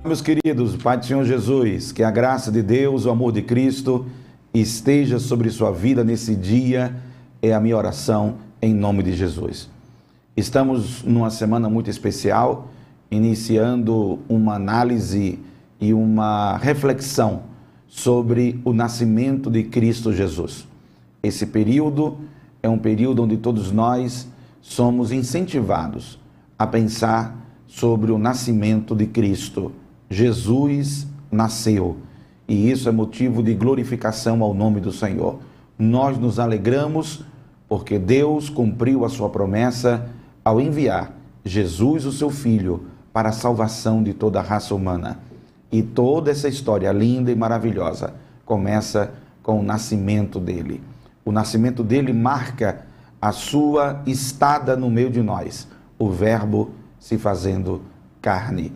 Meus queridos, Pai do Senhor Jesus, que a graça de Deus, o amor de Cristo esteja sobre sua vida nesse dia, é a minha oração em nome de Jesus. Estamos numa semana muito especial, iniciando uma análise e uma reflexão sobre o nascimento de Cristo Jesus. Esse período é um período onde todos nós somos incentivados a pensar sobre o nascimento de Cristo. Jesus nasceu e isso é motivo de glorificação ao nome do Senhor. Nós nos alegramos porque Deus cumpriu a sua promessa ao enviar Jesus, o seu Filho, para a salvação de toda a raça humana. E toda essa história linda e maravilhosa começa com o nascimento dele. O nascimento dele marca a sua estada no meio de nós, o Verbo se fazendo carne.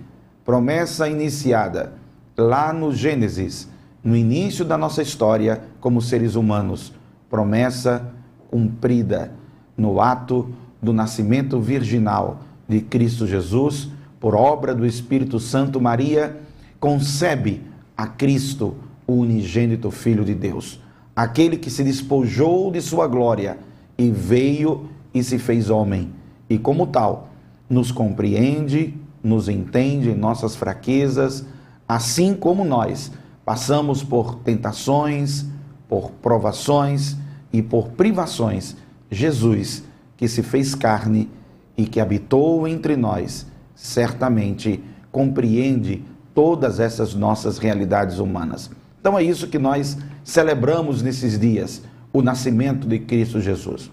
Promessa iniciada lá no Gênesis, no início da nossa história como seres humanos. Promessa cumprida no ato do nascimento virginal de Cristo Jesus, por obra do Espírito Santo. Maria concebe a Cristo, o unigênito Filho de Deus, aquele que se despojou de sua glória e veio e se fez homem, e como tal, nos compreende, nos entende em nossas fraquezas, assim como nós passamos por tentações, por provações e por privações. Jesus, que se fez carne e que habitou entre nós, certamente compreende todas essas nossas realidades humanas. Então é isso que nós celebramos nesses dias, o nascimento de Cristo Jesus.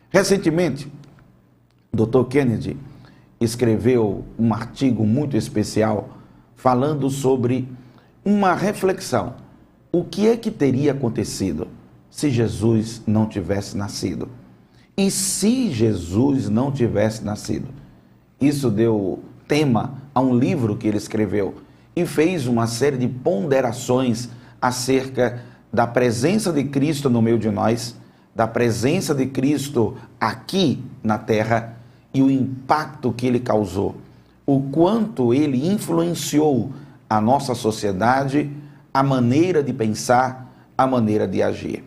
Recentemente, Dr. Kennedy escreveu um artigo muito especial falando sobre uma reflexão. O que é que teria acontecido se Jesus não tivesse nascido? E se Jesus não tivesse nascido? Isso deu tema a um livro que ele escreveu e fez uma série de ponderações acerca da presença de Cristo no meio de nós, da presença de Cristo aqui na terra e o impacto que ele causou, o quanto ele influenciou a nossa sociedade, a maneira de pensar, a maneira de agir.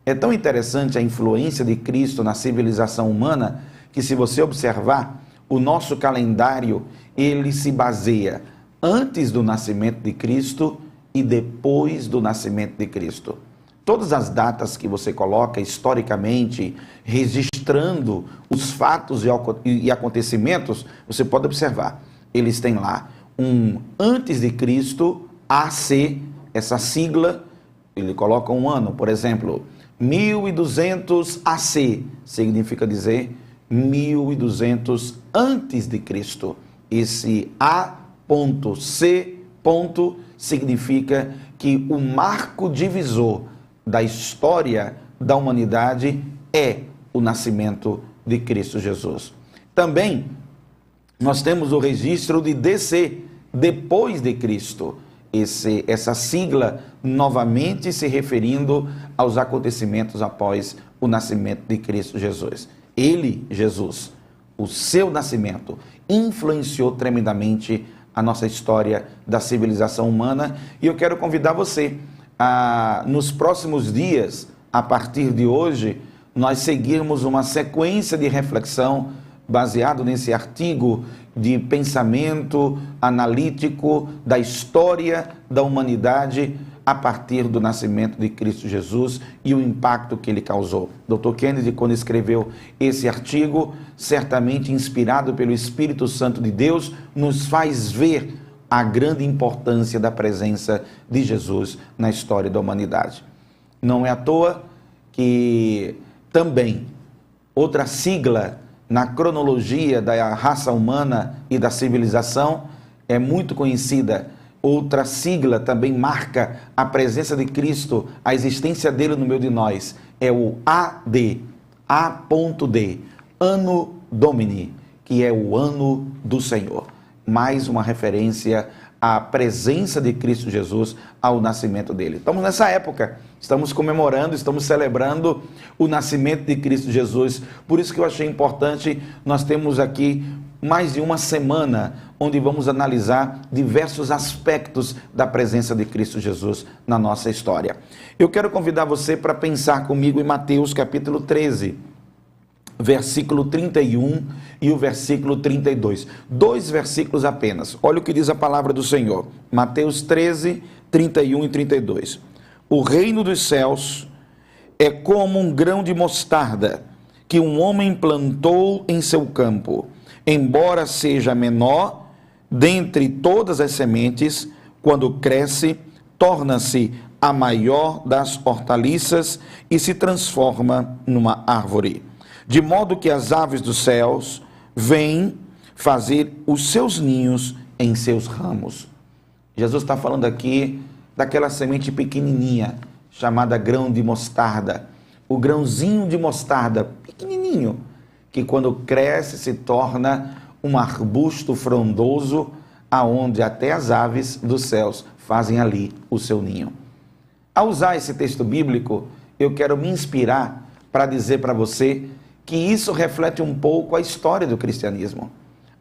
É tão interessante a influência de Cristo na civilização humana que, se você observar, o nosso calendário, ele se baseia antes do nascimento de Cristo e depois do nascimento de Cristo. Todas as datas que você coloca historicamente, registrando os fatos e acontecimentos, você pode observar, eles têm lá um antes de Cristo, AC, essa sigla, ele coloca um ano, por exemplo, 1200 AC, significa dizer 1200 antes de Cristo. Esse A.C. significa que o marco divisor da história da humanidade é o nascimento de Cristo Jesus. Também nós temos o registro de DC, depois de Cristo. Essa sigla novamente se referindo aos acontecimentos após o nascimento de Cristo Jesus. Ele, Jesus, o seu nascimento, influenciou tremendamente a nossa história da civilização humana, e eu quero convidar você a, nos próximos dias, a partir de hoje, nós seguirmos uma sequência de reflexão baseado nesse artigo de pensamento analítico da história da humanidade a partir do nascimento de Cristo Jesus e o impacto que ele causou. Dr. Kennedy, quando escreveu esse artigo, certamente inspirado pelo Espírito Santo de Deus, nos faz ver a grande importância da presença de Jesus na história da humanidade. Não é à toa que também outra sigla na cronologia da raça humana e da civilização é muito conhecida. Outra sigla também marca a presença de Cristo, a existência dele no meio de nós, é o AD, A.D, Anno Domini, que é o ano do Senhor. Mais uma referência à presença de Cristo Jesus, ao nascimento dele. Estamos nessa época, estamos comemorando, estamos celebrando o nascimento de Cristo Jesus. Por isso que eu achei importante, nós temos aqui mais de uma semana onde vamos analisar diversos aspectos da presença de Cristo Jesus na nossa história. Eu quero convidar você para pensar comigo em Mateus capítulo 13, versículo 31 e o versículo 32. 2 versículos apenas. Olha o que diz a palavra do Senhor. Mateus 13, 31 e 32. O reino dos céus é como um grão de mostarda que um homem plantou em seu campo. Embora seja menor dentre todas as sementes, quando cresce, torna-se a maior das hortaliças e se transforma numa árvore. De modo que as aves dos céus vêm fazer os seus ninhos em seus ramos. Jesus está falando aqui daquela semente pequenininha, chamada grão de mostarda. O grãozinho de mostarda, pequenininho, que quando cresce se torna um arbusto frondoso, aonde até as aves dos céus fazem ali o seu ninho. Ao usar esse texto bíblico, eu quero me inspirar para dizer para você que isso reflete um pouco a história do cristianismo.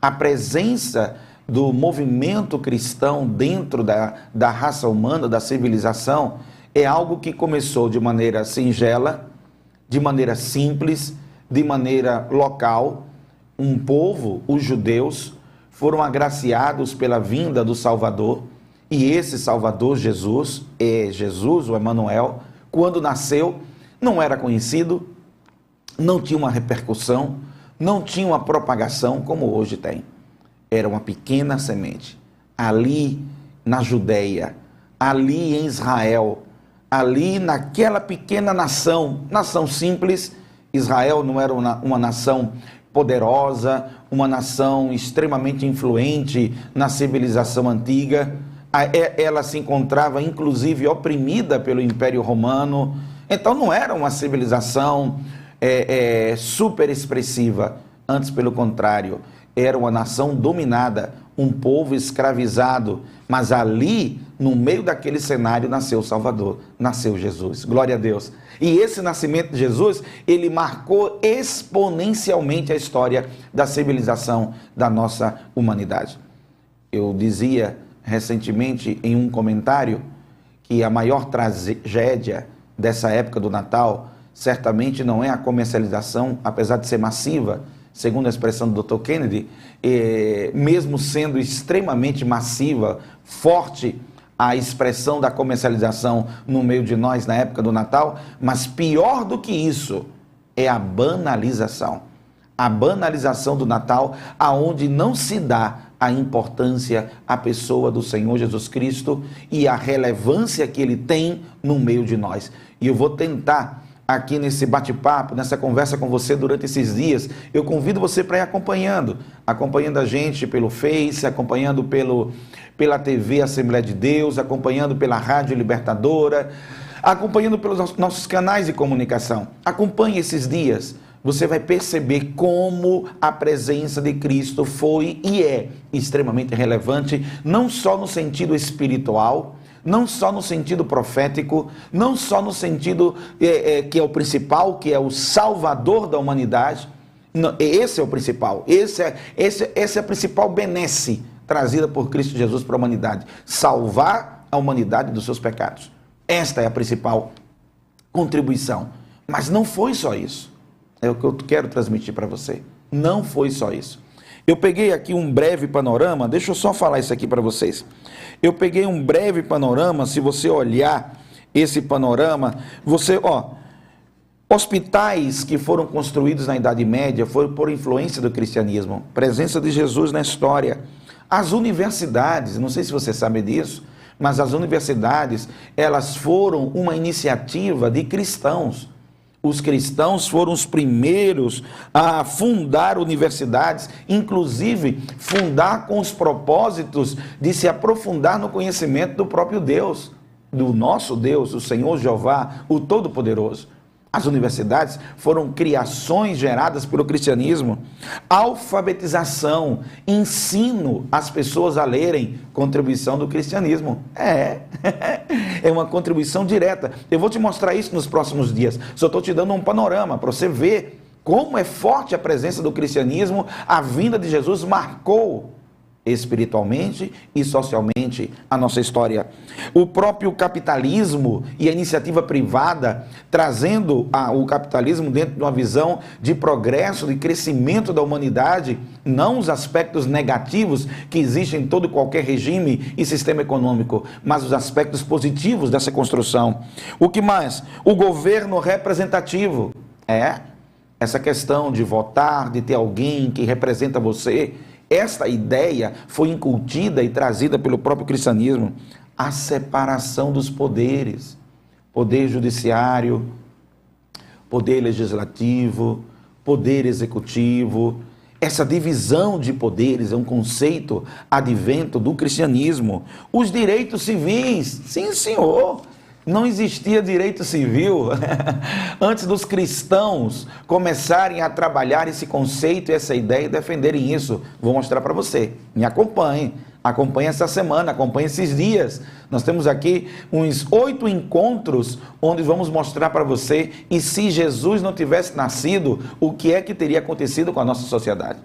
A presença do movimento cristão dentro da raça humana, da civilização, é algo que começou de maneira singela, de maneira simples, de maneira local. Um povo, os judeus, foram agraciados pela vinda do Salvador, e esse Salvador, Jesus, o Emanuel, quando nasceu, não era conhecido, não tinha uma repercussão, não tinha uma propagação como hoje tem. Era uma pequena semente, ali na Judéia, ali em Israel, ali naquela pequena nação simples. Israel não era uma nação poderosa, uma nação extremamente influente na civilização antiga. Ela se encontrava inclusive oprimida pelo Império Romano, então não era uma civilização super expressiva, antes pelo contrário, era uma nação dominada, um povo escravizado, mas ali, no meio daquele cenário, nasceu o Salvador, nasceu Jesus, glória a Deus. E esse nascimento de Jesus, ele marcou exponencialmente a história da civilização da nossa humanidade. Eu dizia recentemente em um comentário que a maior tragédia dessa época do Natal certamente não é a comercialização, apesar de ser massiva, segundo a expressão do Dr. Kennedy, mesmo sendo extremamente massiva, forte a expressão da comercialização no meio de nós na época do Natal, mas pior do que isso é a banalização. A banalização do Natal, aonde não se dá a importância à pessoa do Senhor Jesus Cristo e a relevância que ele tem no meio de nós. E eu vou tentar aqui nesse bate-papo, nessa conversa com você durante esses dias, eu convido você para ir acompanhando a gente pelo Face, acompanhando pela TV Assembleia de Deus, acompanhando pela Rádio Libertadora, acompanhando pelos nossos canais de comunicação. Acompanhe esses dias, você vai perceber como a presença de Cristo foi e é extremamente relevante, não só no sentido espiritual, não só no sentido profético, não só no sentido que é o principal, que é o Salvador da humanidade. Não, esse é o principal, esse é a principal benesse trazida por Cristo Jesus para a humanidade, salvar a humanidade dos seus pecados. Esta é a principal contribuição, mas não foi só isso, é o que eu quero transmitir para você, não foi só isso. Eu peguei aqui um breve panorama, deixa eu só falar isso aqui para vocês. Eu peguei um breve panorama, se você olhar esse panorama, hospitais que foram construídos na Idade Média foram por influência do cristianismo, presença de Jesus na história. As universidades, não sei se você sabe disso, mas as universidades, elas foram uma iniciativa de cristãos. Os cristãos foram os primeiros a fundar universidades, inclusive fundar com os propósitos de se aprofundar no conhecimento do próprio Deus, do nosso Deus, o Senhor Jeová, o Todo-Poderoso. As universidades foram criações geradas pelo cristianismo. Alfabetização, ensino as pessoas a lerem, contribuição do cristianismo. É uma contribuição direta. Eu vou te mostrar isso nos próximos dias. Só estou te dando um panorama para você ver como é forte a presença do cristianismo. A vinda de Jesus marcou espiritualmente e socialmente a nossa história. O próprio capitalismo e a iniciativa privada, trazendo o capitalismo dentro de uma visão de progresso, de crescimento da humanidade, não os aspectos negativos que existem em todo e qualquer regime e sistema econômico, mas os aspectos positivos dessa construção. O que mais? O governo representativo. Essa questão de votar, de ter alguém que representa você. Esta ideia foi incutida e trazida pelo próprio cristianismo. A separação dos poderes. Poder judiciário, poder legislativo, poder executivo. Essa divisão de poderes é um conceito advento do cristianismo. Os direitos civis, sim senhor. Não existia direito civil antes dos cristãos começarem a trabalhar esse conceito e essa ideia e defenderem isso. Vou mostrar para você. Me acompanhe. Acompanhe essa semana, acompanhe esses dias. Nós temos aqui uns 8 encontros onde vamos mostrar para você, e se Jesus não tivesse nascido, o que é que teria acontecido com a nossa sociedade?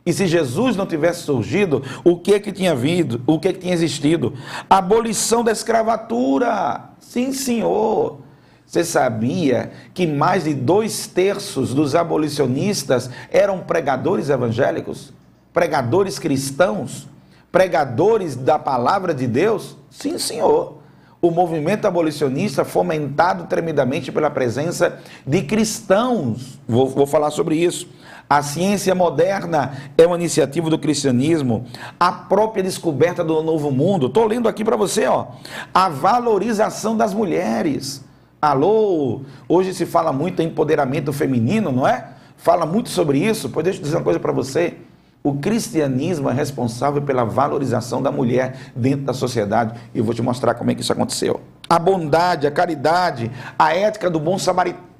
E se Jesus não tivesse surgido, o que é que tinha havido, o que é que tinha existido? Abolição da escravatura. Sim, senhor. Você sabia que mais de 2/3 dos abolicionistas eram pregadores evangélicos? Pregadores cristãos? Pregadores da palavra de Deus? Sim, senhor. O movimento abolicionista fomentado tremendamente pela presença de cristãos. Vou falar sobre isso. A ciência moderna é uma iniciativa do cristianismo. A própria descoberta do novo mundo. Estou lendo aqui para você, ó. A valorização das mulheres. Alô, hoje se fala muito em empoderamento feminino, não é? Fala muito sobre isso. Pois deixa eu dizer uma coisa para você. O cristianismo é responsável pela valorização da mulher dentro da sociedade. E eu vou te mostrar como é que isso aconteceu. A bondade, a caridade, a ética do bom samaritano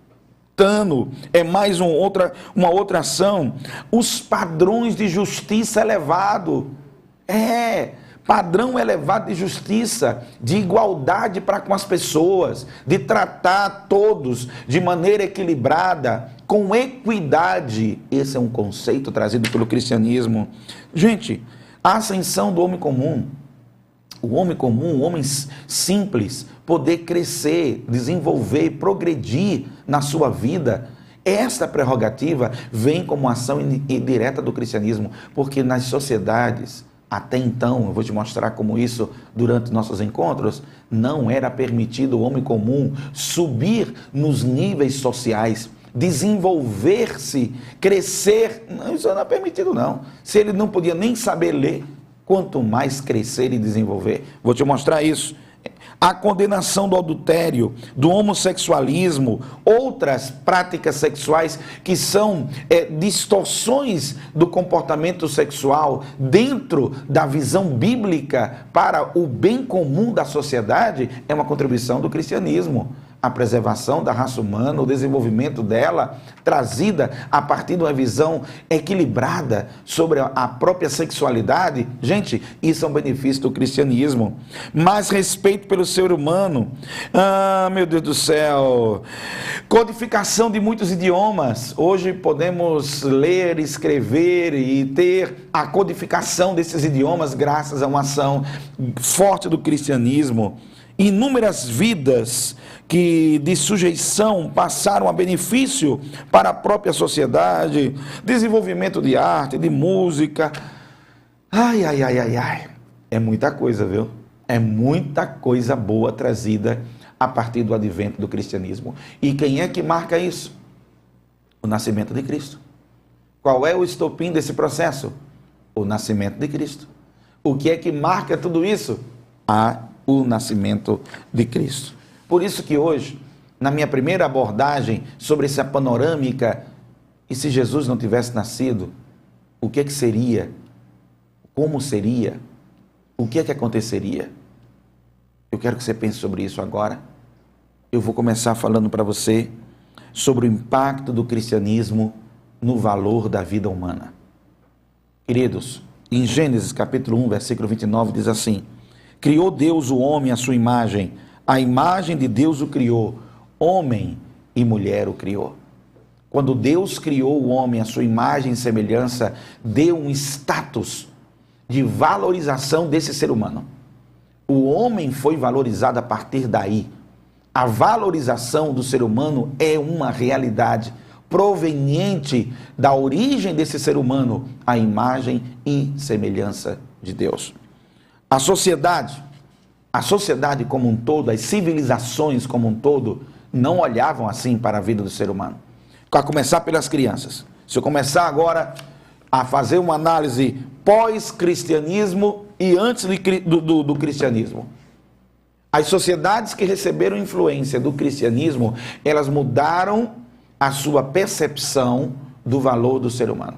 é mais uma outra ação. Os padrões de justiça elevado. Padrão elevado de justiça, de igualdade para com as pessoas, de tratar todos de maneira equilibrada, com equidade. Esse é um conceito trazido pelo cristianismo. Gente, a ascensão do homem comum, o homem simples, poder crescer, desenvolver, progredir na sua vida. Esta prerrogativa vem como ação indireta do cristianismo, porque nas sociedades, até então, eu vou te mostrar como isso durante nossos encontros, não era permitido o homem comum subir nos níveis sociais, desenvolver-se, crescer. Não, isso não é permitido não. Se ele não podia nem saber ler, quanto mais crescer e desenvolver. Vou te mostrar isso. A condenação do adultério, do homossexualismo, outras práticas sexuais que são distorções do comportamento sexual dentro da visão bíblica para o bem comum da sociedade, é uma contribuição do cristianismo. A preservação da raça humana, o desenvolvimento dela, trazida a partir de uma visão equilibrada sobre a própria sexualidade. Gente, isso é um benefício do cristianismo. Mais respeito pelo ser humano. Meu Deus do céu. Codificação de muitos idiomas. Hoje podemos ler, escrever e ter a codificação desses idiomas graças a uma ação forte do cristianismo. Inúmeras vidas que de sujeição passaram a benefício para a própria sociedade, desenvolvimento de arte, de música. É muita coisa, viu? É muita coisa boa trazida a partir do advento do cristianismo. E quem é que marca isso? O nascimento de Cristo. Qual é o estopim desse processo? O nascimento de Cristo. O que é que marca tudo isso? O nascimento de Cristo. Por isso que hoje, na minha primeira abordagem sobre essa panorâmica, e se Jesus não tivesse nascido, o que é que seria? Como seria? O que é que aconteceria? Eu quero que você pense sobre isso agora. Eu vou começar falando para você sobre o impacto do cristianismo no valor da vida humana. Queridos, em Gênesis capítulo 1, versículo 29, diz assim: criou Deus o homem à sua imagem, a imagem de Deus o criou, homem e mulher o criou. Quando Deus criou o homem à sua imagem e semelhança, deu um status de valorização desse ser humano. O homem foi valorizado a partir daí. A valorização do ser humano é uma realidade proveniente da origem desse ser humano, a imagem e semelhança de Deus. A sociedade como um todo, as civilizações como um todo, não olhavam assim para a vida do ser humano. A começar pelas crianças. Se eu começar agora a fazer uma análise pós-cristianismo e antes do cristianismo, as sociedades que receberam influência do cristianismo, elas mudaram a sua percepção do valor do ser humano.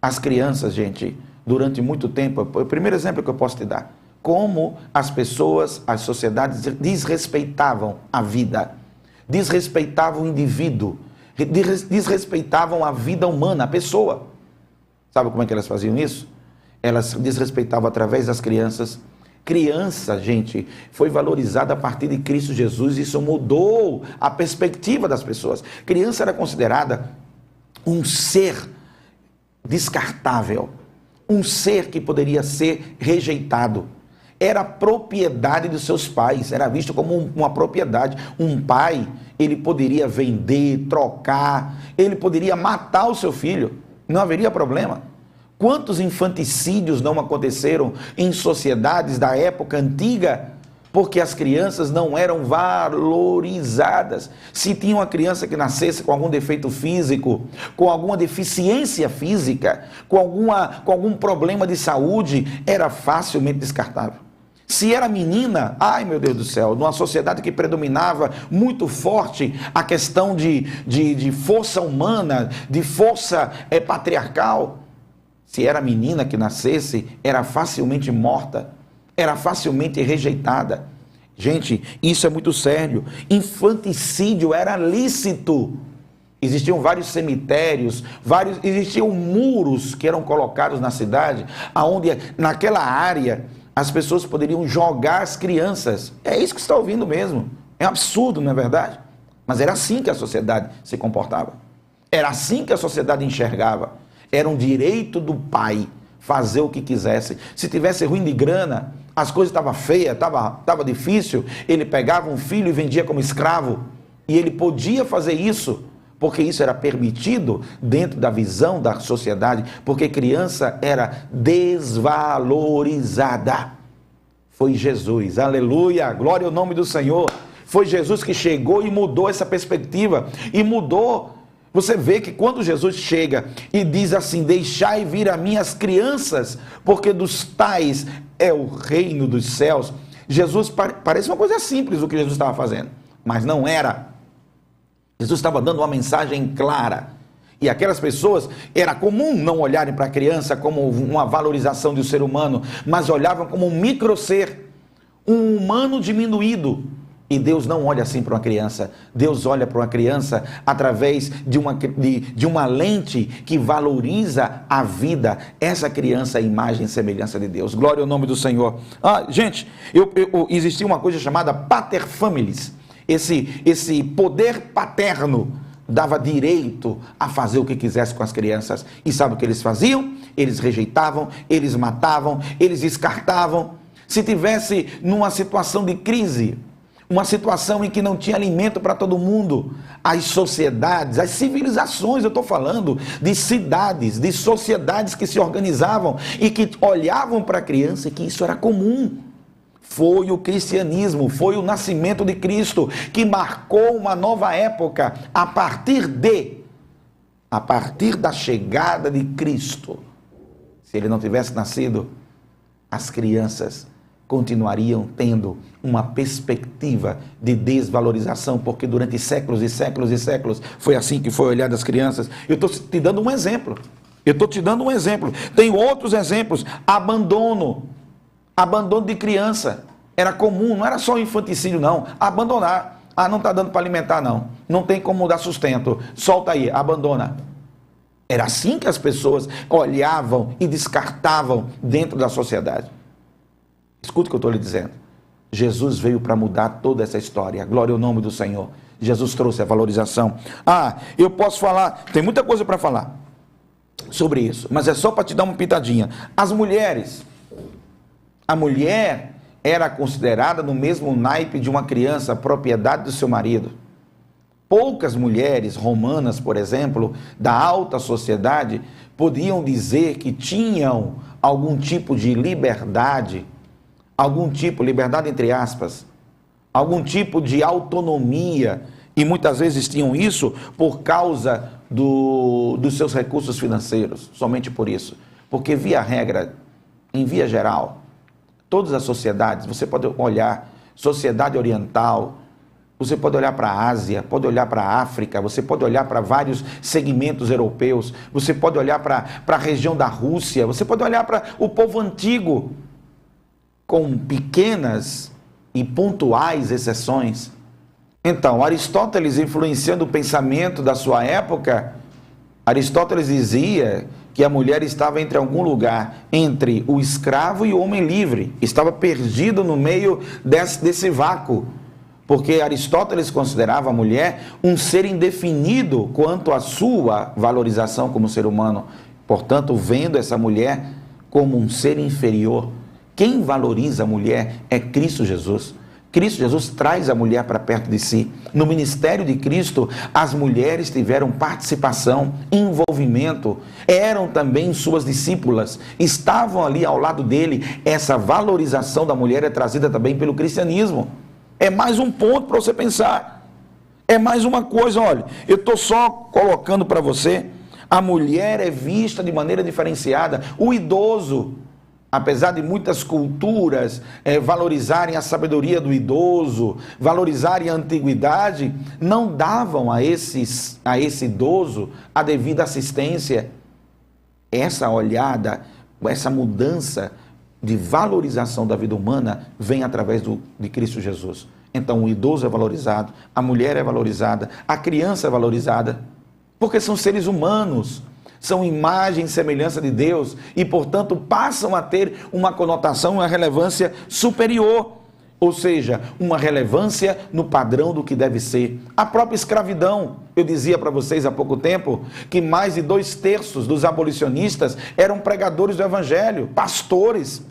As crianças, gente, durante muito tempo, o primeiro exemplo que eu posso te dar, como as pessoas, as sociedades desrespeitavam a vida, desrespeitavam o indivíduo, desrespeitavam a vida humana, a pessoa. Sabe como é que elas faziam isso? Elas desrespeitavam através das crianças. Criança, gente, foi valorizada a partir de Cristo Jesus. Isso mudou a perspectiva das pessoas. Criança era considerada um ser descartável, um ser que poderia ser rejeitado. Era propriedade dos seus pais, era visto como uma propriedade. Um pai, ele poderia vender, trocar, ele poderia matar o seu filho, não haveria problema. Quantos infanticídios não aconteceram em sociedades da época antiga, porque as crianças não eram valorizadas? Se tinha uma criança que nascesse com algum defeito físico, com alguma deficiência física, com algum problema de saúde, era facilmente descartável. Se era menina, ai meu Deus do céu, numa sociedade que predominava muito forte a questão de força humana, de força patriarcal, se era menina que nascesse, era facilmente morta, era facilmente rejeitada. Gente, isso é muito sério. Infanticídio era lícito. Existiam vários cemitérios, existiam muros que eram colocados na cidade, onde naquela área as pessoas poderiam jogar as crianças. É isso que você está ouvindo mesmo. É um absurdo, não é verdade? Mas era assim que a sociedade se comportava. Era assim que a sociedade enxergava. Era um direito do pai fazer o que quisesse. Se tivesse ruim de grana, as coisas estavam feias, estava difícil, ele pegava um filho e vendia como escravo. E ele podia fazer isso, porque isso era permitido dentro da visão da sociedade, porque criança era desvalorizada. Foi Jesus, aleluia, glória ao nome do Senhor. Foi Jesus que chegou e mudou essa perspectiva, e mudou. Você vê que quando Jesus chega e diz assim, deixai vir a mim as crianças, porque dos tais é o reino dos céus. Jesus, parece uma coisa simples o que Jesus estava fazendo, mas não era. Jesus estava dando uma mensagem clara. E aquelas pessoas, era comum não olharem para a criança como uma valorização do ser humano, mas olhavam como um micro-ser, um humano diminuído. E Deus não olha assim para uma criança. Deus olha para uma criança através de uma lente que valoriza a vida. Essa criança é a imagem e semelhança de Deus. Glória ao nome do Senhor. Gente, existia uma coisa chamada paterfamilies. Esse poder paterno dava direito a fazer o que quisesse com as crianças. E sabe o que eles faziam? Eles rejeitavam, eles matavam, eles descartavam. Se tivesse numa situação de crise, uma situação em que não tinha alimento para todo mundo, as sociedades, as civilizações, eu estou falando de cidades, de sociedades que se organizavam e que olhavam para a criança e que isso era comum. Foi o cristianismo, foi o nascimento de Cristo que marcou uma nova época a partir da chegada de Cristo. Se ele não tivesse nascido, as crianças continuariam tendo uma perspectiva de desvalorização, porque durante séculos e séculos e séculos foi assim que foi olhado as crianças. Eu estou te dando um exemplo. Tem outros exemplos. Abandono de criança. Era comum, não era só infanticídio não. Abandonar. Não está dando para alimentar não. Não tem como dar sustento. Solta aí, abandona. Era assim que as pessoas olhavam e descartavam dentro da sociedade. Escuta o que eu estou lhe dizendo. Jesus veio para mudar toda essa história. Glória ao nome do Senhor. Jesus trouxe a valorização. Eu posso falar, tem muita coisa para falar sobre isso, mas é só para te dar uma pitadinha. As mulheres, a mulher era considerada no mesmo naipe de uma criança, propriedade do seu marido. Poucas mulheres romanas, por exemplo, da alta sociedade, podiam dizer que tinham algum tipo de liberdade, liberdade entre aspas, algum tipo de autonomia, e muitas vezes tinham isso por causa dos seus recursos financeiros, somente por isso. Porque via regra, em via geral, todas as sociedades, você pode olhar, sociedade oriental, você pode olhar para a Ásia, pode olhar para a África, você pode olhar para vários segmentos europeus, você pode olhar para a região da Rússia, você pode olhar para o povo antigo, com pequenas e pontuais exceções. Então, Aristóteles, influenciando o pensamento da sua época, Aristóteles dizia que a mulher estava entre algum lugar, entre o escravo e o homem livre, estava perdido no meio desse vácuo, porque Aristóteles considerava a mulher um ser indefinido quanto à sua valorização como ser humano, portanto, vendo essa mulher como um ser inferior. Quem valoriza a mulher é Cristo Jesus. Cristo Jesus traz a mulher para perto de si. No ministério de Cristo, as mulheres tiveram participação, envolvimento, eram também suas discípulas, estavam ali ao lado dele. Essa valorização da mulher é trazida também pelo cristianismo. É mais um ponto para você pensar. É mais uma coisa, olha, eu estou só colocando para você, a mulher é vista de maneira diferenciada. O idoso, apesar de muitas culturas valorizarem a sabedoria do idoso, valorizarem a antiguidade, não davam a esse idoso a devida assistência. Essa olhada, essa mudança de valorização da vida humana vem através de Cristo Jesus. Então o idoso é valorizado, a mulher é valorizada, a criança é valorizada, porque são seres humanos, são imagem e semelhança de Deus e, portanto, passam a ter uma conotação, uma relevância superior, ou seja, uma relevância no padrão do que deve ser. A própria escravidão, eu dizia para vocês há pouco tempo, que mais de 2/3 dos abolicionistas eram pregadores do evangelho, pastores,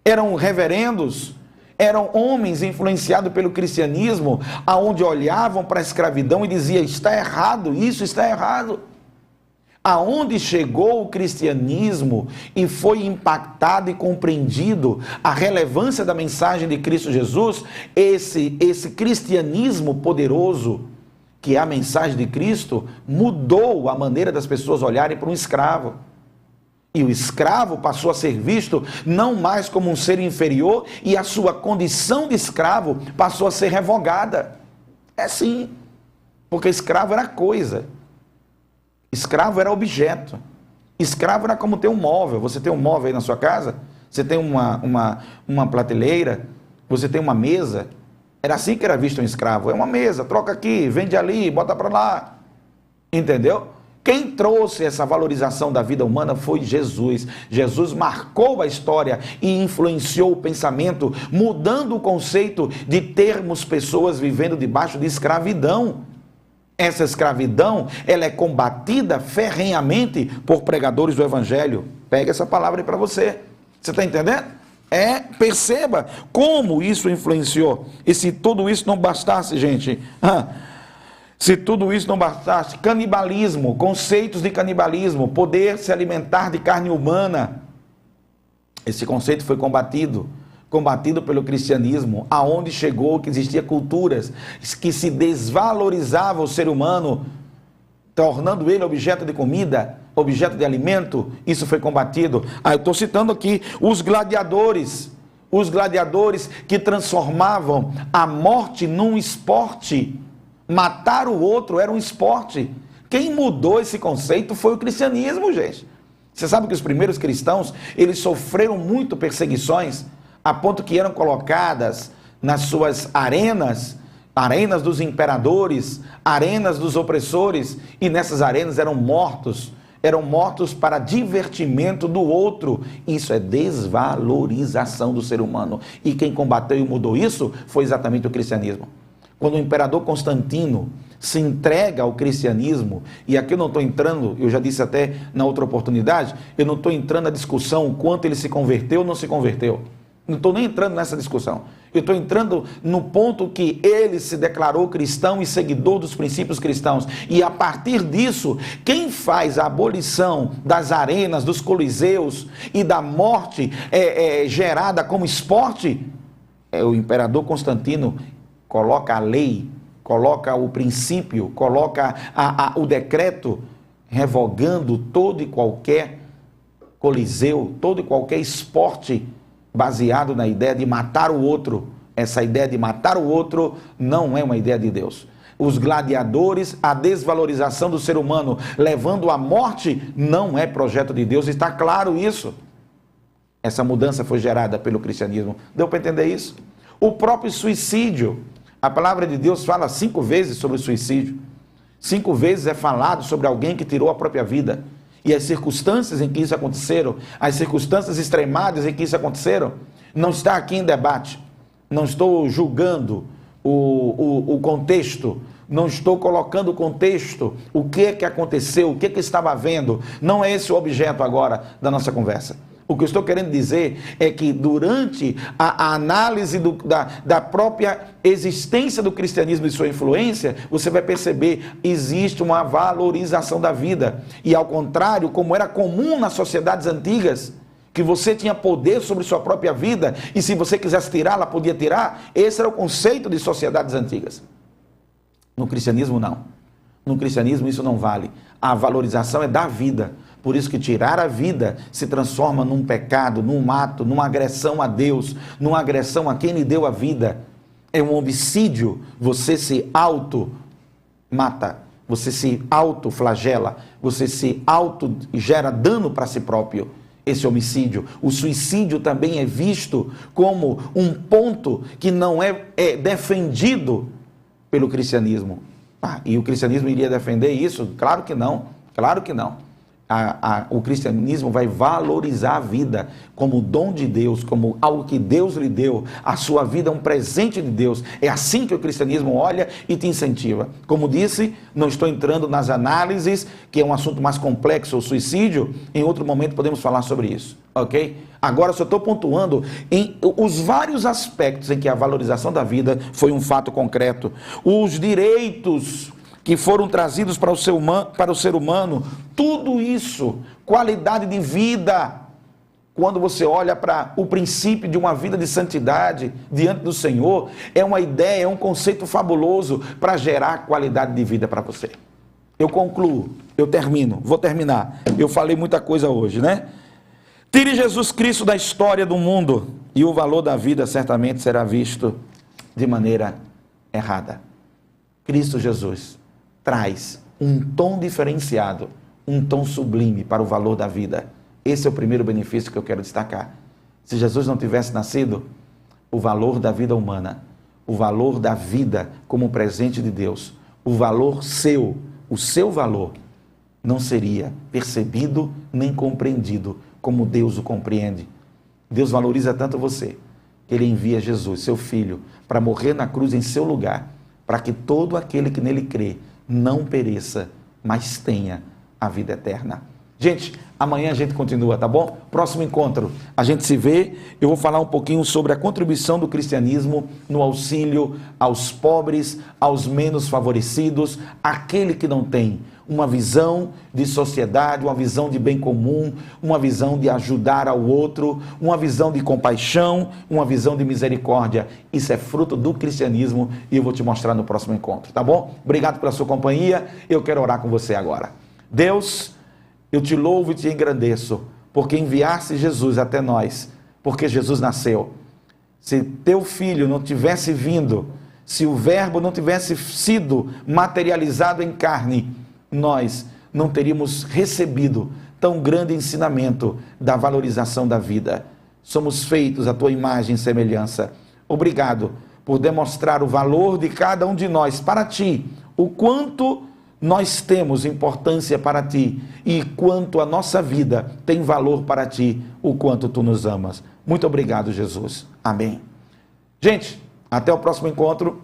eram reverendos, eram homens influenciados pelo cristianismo, aonde olhavam para a escravidão e diziam, está errado, isso está errado. Aonde chegou o cristianismo e foi impactado e compreendido a relevância da mensagem de Cristo Jesus, esse cristianismo poderoso, que é a mensagem de Cristo, mudou a maneira das pessoas olharem para um escravo. E o escravo passou a ser visto não mais como um ser inferior e a sua condição de escravo passou a ser revogada. É sim, porque escravo era coisa. Escravo era objeto. Escravo era como ter um móvel. Você tem um móvel aí na sua casa, você tem uma prateleira, você tem uma mesa. Era assim que era visto um escravo. É uma mesa, troca aqui, vende ali, bota para lá. Entendeu? Quem trouxe essa valorização da vida humana foi Jesus. Jesus marcou a história e influenciou o pensamento, mudando o conceito de termos pessoas vivendo debaixo de escravidão. Essa escravidão, ela é combatida ferrenhamente por pregadores do evangelho. Pega essa palavra aí para você. Você está entendendo? Perceba como isso influenciou. E se tudo isso não bastasse, gente... Se tudo isso não bastasse, canibalismo, conceitos de canibalismo, poder se alimentar de carne humana. Esse conceito foi combatido pelo cristianismo, aonde chegou que existia culturas que se desvalorizavam o ser humano, tornando ele objeto de comida, objeto de alimento. Isso foi combatido. Eu estou citando aqui os gladiadores que transformavam a morte num esporte. Matar o outro era um esporte. Quem mudou esse conceito foi o cristianismo, gente. Você sabe que os primeiros cristãos, eles sofreram muito perseguições, a ponto que eram colocadas nas suas arenas dos imperadores, arenas dos opressores, e nessas arenas eram mortos para divertimento do outro. Isso é desvalorização do ser humano. E quem combateu e mudou isso foi exatamente o cristianismo. Quando o imperador Constantino se entrega ao cristianismo, e aqui eu não estou entrando, eu já disse até na outra oportunidade, eu não estou entrando na discussão o quanto ele se converteu ou não se converteu. Não estou nem entrando nessa discussão. Eu estou entrando no ponto que ele se declarou cristão e seguidor dos princípios cristãos. E a partir disso, quem faz a abolição das arenas, dos coliseus e da morte gerada como esporte, é o imperador Constantino. Coloca a lei, coloca o princípio, coloca o decreto, revogando todo e qualquer coliseu, todo e qualquer esporte baseado na ideia de matar o outro. Essa ideia de matar o outro não é uma ideia de Deus. Os gladiadores, a desvalorização do ser humano, levando à morte, não é projeto de Deus, está claro isso. Essa mudança foi gerada pelo cristianismo. Deu para entender isso? O próprio suicídio, a palavra de Deus fala 5 vezes sobre o suicídio. 5 vezes é falado sobre alguém que tirou a própria vida. E as circunstâncias em que isso aconteceram, as circunstâncias extremadas em que isso aconteceram, não está aqui em debate. Não estou julgando o contexto, não estou colocando o contexto, o que é que aconteceu, o que é que estava havendo. Não é esse o objeto agora da nossa conversa. O que eu estou querendo dizer é que durante a análise da própria existência do cristianismo e sua influência, você vai perceber que existe uma valorização da vida. E ao contrário, como era comum nas sociedades antigas, que você tinha poder sobre sua própria vida, e se você quisesse tirá-la, podia tirar, esse era o conceito de sociedades antigas. No cristianismo, não. No cristianismo, isso não vale. A valorização é da vida. Por isso que tirar a vida se transforma num pecado, num ato, numa agressão a Deus, numa agressão a quem lhe deu a vida. É um homicídio, você se auto-mata, você se auto-flagela, você se auto-gera dano para si próprio. Esse homicídio. O suicídio também é visto como um ponto que não é defendido pelo cristianismo. E o cristianismo iria defender isso? Claro que não, claro que não. O cristianismo vai valorizar a vida como dom de Deus, como algo que Deus lhe deu. A sua vida é um presente de Deus. É assim que o cristianismo olha e te incentiva. Como disse, não estou entrando nas análises, que é um assunto mais complexo, o suicídio. Em outro momento podemos falar sobre isso, ok? Agora só estou pontuando em os vários aspectos em que a valorização da vida foi um fato concreto. Os direitos que foram trazidos para o ser humano, tudo isso, qualidade de vida. Quando você olha para o princípio de uma vida de santidade diante do Senhor, é uma ideia, é um conceito fabuloso para gerar qualidade de vida para você. Eu concluo, eu termino, vou terminar. Eu falei muita coisa hoje, né? Tire Jesus Cristo da história do mundo e o valor da vida certamente será visto de maneira errada. Cristo Jesus traz um tom diferenciado, um tom sublime para o valor da vida. Esse é o primeiro benefício que eu quero destacar. Se Jesus não tivesse nascido, o valor da vida humana, o valor da vida como um presente de Deus, o valor seu, o seu valor, não seria percebido nem compreendido como Deus o compreende. Deus valoriza tanto você, que Ele envia Jesus, seu Filho, para morrer na cruz em seu lugar, para que todo aquele que nele crê não pereça, mas tenha a vida eterna. Gente, amanhã a gente continua, tá bom? Próximo encontro, a gente se vê. Eu vou falar um pouquinho sobre a contribuição do cristianismo no auxílio aos pobres, aos menos favorecidos, aquele que não tem uma visão de sociedade, uma visão de bem comum, uma visão de ajudar ao outro, uma visão de compaixão, uma visão de misericórdia. Isso é fruto do cristianismo e eu vou te mostrar no próximo encontro, tá bom? Obrigado pela sua companhia, eu quero orar com você agora. Deus, eu te louvo e te engrandeço, porque enviaste Jesus até nós, porque Jesus nasceu. Se teu filho não tivesse vindo, se o verbo não tivesse sido materializado em carne, nós não teríamos recebido tão grande ensinamento da valorização da vida. Somos feitos à tua imagem e semelhança. Obrigado por demonstrar o valor de cada um de nós para ti, o quanto nós temos importância para ti e quanto a nossa vida tem valor para ti, o quanto tu nos amas. Muito obrigado, Jesus. Amém. Gente, até o próximo encontro.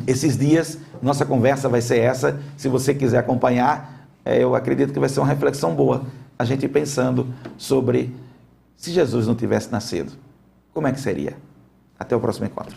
Esses dias, nossa conversa vai ser essa. Se você quiser acompanhar, eu acredito que vai ser uma reflexão boa. A gente pensando sobre se Jesus não tivesse nascido, como é que seria? Até o próximo encontro.